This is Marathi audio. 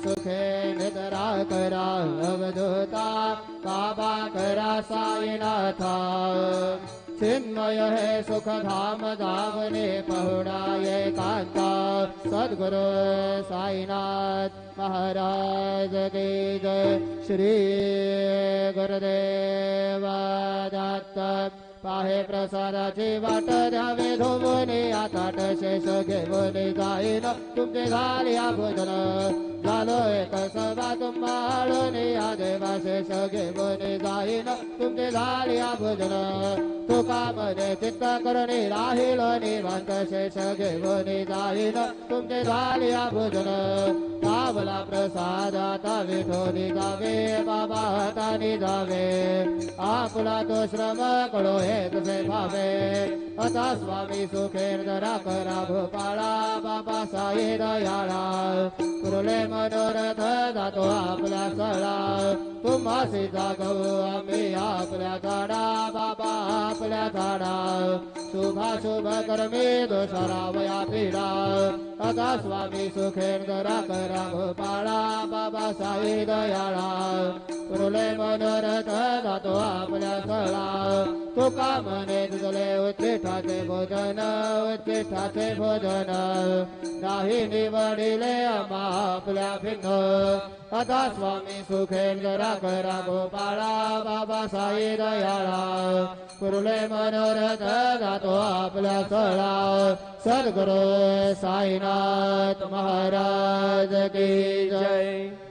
सुखे निद्रा करा अवधूता बाबा करा साईनाथा चिन्मय है सुख धाम धामने पहुड़ाए कांता सद्गुरु साईनाथ महाराज की जय। श्री गुरुदेव दत्त पाहे प्रसादाची वाट द्यावे धोवणे आताट शेष घेऊन जाईन तुमचे झाल्या भोजन झालो एक सभा तुम्हाळून या देवा शेष घेऊन जाईन तुमचे झाल्या भोजन तुका मने चित्त करुणी राहील निवांत शेष घेऊन जाईन तुमचे झाल्या भोजन पावला प्रसाद आता विठोली जावे बाबा हातानी जावे आपला तो श्रम कळो हे तुझे भावे आता स्वामी सुखेर जरा करा भोपाळा बाबा साई दयाळा पुरले मनोरथ जातो आपल्या सळा तुम्हासी जागवू आम्ही आपल्या झाडा बाबा आपल्या झाडा शुभाशुभ कर्मे दोषरावया पीडा आता स्वामी सुखेर जरा करा भोपाळा बाबा साई दयाळा पुरले मनोरथ जातो आपल्या सळा तुका मने तुझले उच्चिष्ठाचे भोजन उच्चिष्ठाचे भोजन नाही निवडिले आम्हा आपल्या भिन्न आता स्वामी सुखेर जरा करा भोपाळा बाबा साई दयाळा पुरले मनोरथ जातो आपल्या सळा सद्गुरु साईनाथ महाराज की जय।